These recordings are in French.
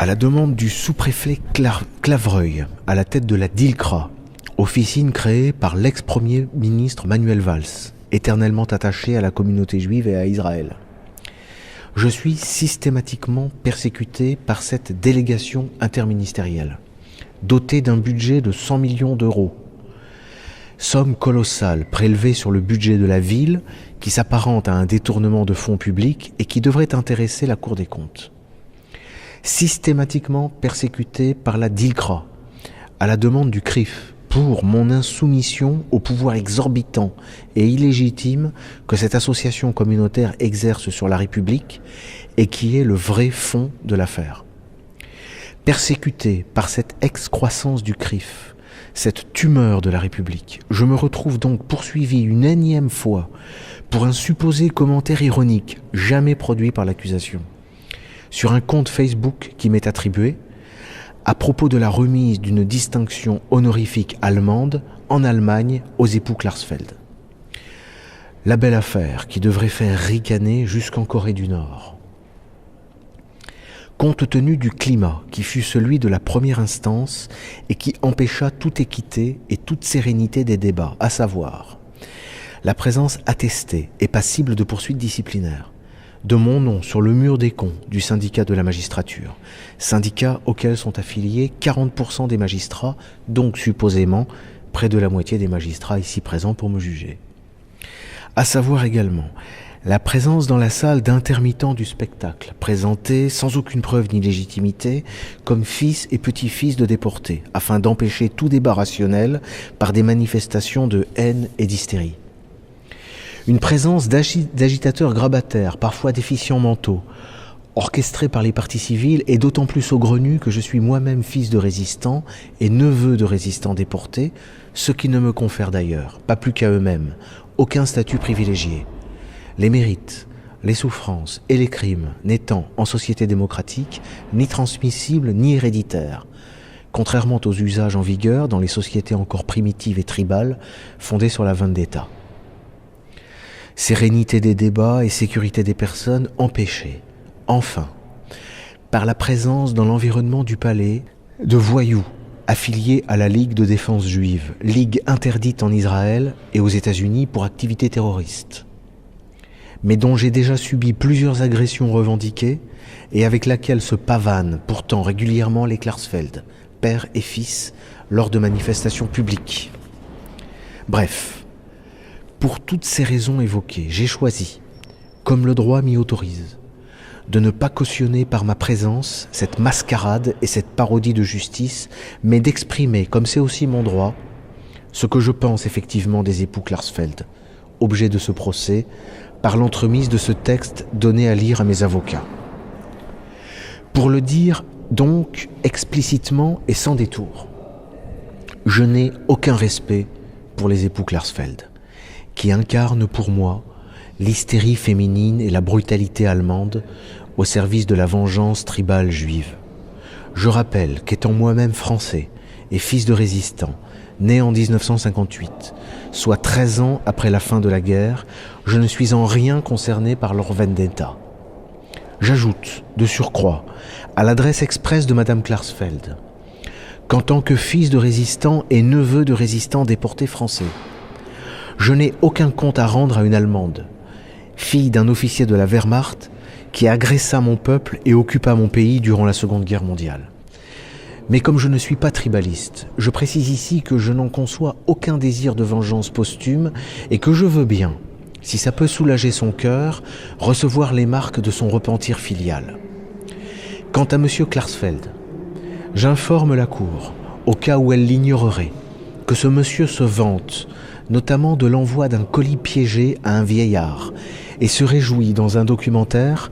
la demande du sous-préfet Clavreuil, à la tête de la DILCRA, officine créée par l'ex-premier ministre Manuel Valls, éternellement attaché à la communauté juive et à Israël. Je suis systématiquement persécuté par cette délégation interministérielle, dotée d'un budget de 100 millions d'euros. Somme colossale prélevée sur le budget de la ville qui s'apparente à un détournement de fonds publics et qui devrait intéresser la Cour des comptes. Systématiquement persécuté par la DILCRA, à la demande du CRIF, pour mon insoumission au pouvoir exorbitant et illégitime que cette association communautaire exerce sur la République et qui est le vrai fond de l'affaire. Persécuté par cette excroissance du CRIF, cette tumeur de la République, je me retrouve donc poursuivi une énième fois pour un supposé commentaire ironique jamais produit par l'accusation sur un compte Facebook qui m'est attribué à propos de la remise d'une distinction honorifique allemande en Allemagne aux époux Klarsfeld. La belle affaire qui devrait faire ricaner jusqu'en Corée du Nord. Compte tenu du climat qui fut celui de la première instance et qui empêcha toute équité et toute sérénité des débats, à savoir la présence attestée et passible de poursuites disciplinaires de mon nom sur le mur des cons du syndicat de la magistrature, syndicat auquel sont affiliés 40% des magistrats, donc supposément près de la moitié des magistrats ici présents pour me juger. À savoir également la présence dans la salle d'intermittents du spectacle, présentés sans aucune preuve ni légitimité comme fils et petits-fils de déportés, afin d'empêcher tout débat rationnel par des manifestations de haine et d'hystérie. Une présence d'agitateurs grabataires, parfois déficients mentaux, orchestrés par les partis civils et d'autant plus saugrenus que je suis moi-même fils de résistants et neveu de résistants déportés, ce qui ne me confère d'ailleurs, pas plus qu'à eux-mêmes, aucun statut privilégié. Les mérites, les souffrances et les crimes n'étant, en société démocratique, ni transmissibles ni héréditaires, contrairement aux usages en vigueur dans les sociétés encore primitives et tribales fondées sur la vendetta. Sérénité des débats et sécurité des personnes empêchées, enfin, par la présence dans l'environnement du palais de voyous affiliés à la Ligue de défense juive, ligue interdite en Israël et aux États-Unis pour activités terroristes, mais dont j'ai déjà subi plusieurs agressions revendiquées et avec laquelle se pavanent pourtant régulièrement les Klarsfeld, père et fils, lors de manifestations publiques. Bref, pour toutes ces raisons évoquées, j'ai choisi, comme le droit m'y autorise, de ne pas cautionner par ma présence cette mascarade et cette parodie de justice, mais d'exprimer, comme c'est aussi mon droit, ce que je pense effectivement des époux Klarsfeld, objet de ce procès, par l'entremise de ce texte donné à lire à mes avocats. Pour le dire donc explicitement et sans détour, je n'ai aucun respect pour les époux Klarsfeld, qui incarne pour moi l'hystérie féminine et la brutalité allemande au service de la vengeance tribale juive. Je rappelle qu'étant moi-même français et fils de résistant, né en 1958, soit 13 ans après la fin de la guerre, je ne suis en rien concerné par leur vendetta. J'ajoute, de surcroît, à l'adresse expresse de Madame Klarsfeld, qu'en tant que fils de résistant et neveu de résistants déportés français, je n'ai aucun compte à rendre à une Allemande, fille d'un officier de la Wehrmacht qui agressa mon peuple et occupa mon pays durant la Seconde Guerre mondiale. Mais comme je ne suis pas tribaliste, je précise ici que je n'en conçois aucun désir de vengeance posthume et que je veux bien, si ça peut soulager son cœur, recevoir les marques de son repentir filial. Quant à M. Klarsfeld, j'informe la Cour, au cas où elle l'ignorerait, que ce monsieur se vante notamment de l'envoi d'un colis piégé à un vieillard, et se réjouit dans un documentaire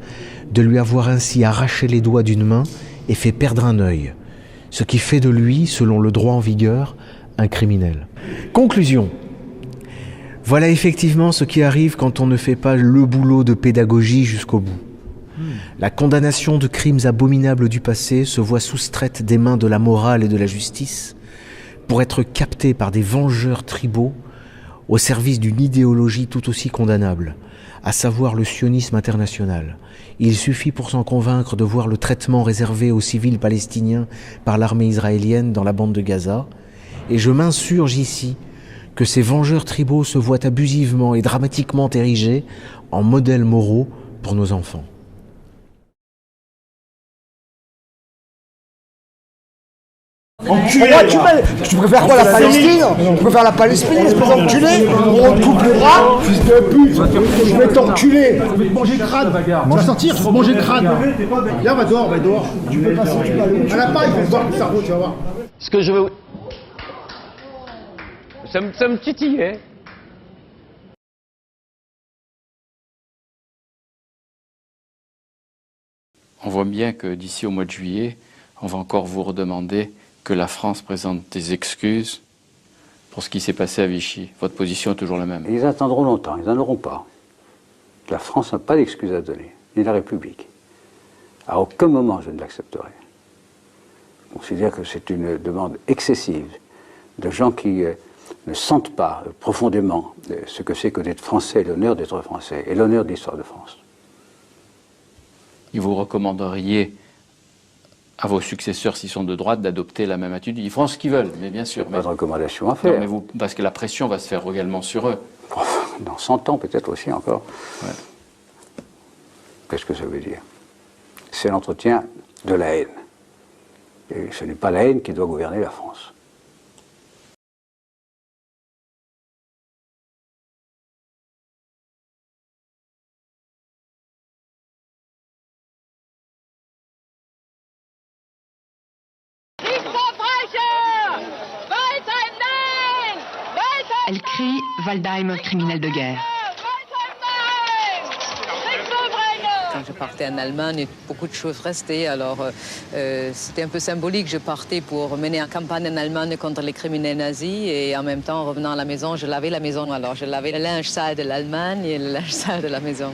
de lui avoir ainsi arraché les doigts d'une main et fait perdre un œil, ce qui fait de lui, selon le droit en vigueur, un criminel. Conclusion. Voilà effectivement ce qui arrive quand on ne fait pas le boulot de pédagogie jusqu'au bout. La condamnation de crimes abominables du passé se voit soustraite des mains de la morale et de la justice pour être captée par des vengeurs tribaux au service d'une idéologie tout aussi condamnable, à savoir le sionisme international. Il suffit pour s'en convaincre de voir le traitement réservé aux civils palestiniens par l'armée israélienne dans la bande de Gaza, et je m'insurge ici que ces vengeurs tribaux se voient abusivement et dramatiquement érigés en modèles moraux pour nos enfants. Enculé, tu préfères quoi, la Palestine? Tu préfères la Palestine, espèce d'enculé? On te coupe les bras? Fils de pute, je vais t'enculer. Je vais te manger le crâne. Tu vas sortir, je vais te manger le crâne. Viens, va dehors, va dehors. Tu peux pas sortir. À la paille, il faut voir le cerveau, tu vas voir. Ce que je veux... Ça me titillait. On voit bien que d'ici au mois de juillet, on va encore vous redemander que la France présente des excuses pour ce qui s'est passé à Vichy. Votre position est toujours la même. Ils attendront longtemps, ils n'en auront pas. La France n'a pas d'excuses à donner, ni la République. À aucun moment je ne l'accepterai. Je considère que c'est une demande excessive de gens qui ne sentent pas profondément ce que c'est que d'être français, l'honneur d'être français et l'honneur de l'histoire de France. Et vous recommanderiez à vos successeurs, s'ils sont de droite, d'adopter la même attitude? Ils feront ce qu'ils veulent, mais bien sûr. Pas de recommandation à faire. Non, mais vous, parce que la pression va se faire également sur eux. Dans 100 ans, peut-être aussi encore. Ouais. Qu'est-ce que ça veut dire? C'est l'entretien de la haine. Et ce n'est pas la haine qui doit gouverner la France. Elle crie Waldheim, criminel de guerre. Quand je partais en Allemagne, beaucoup de choses restaient. Alors, c'était un peu symbolique. Je partais pour mener une campagne en Allemagne contre les criminels nazis. Et en même temps, en revenant à la maison, je lavais la maison. Alors, je lavais le linge sale de l'Allemagne et le linge sale de la maison.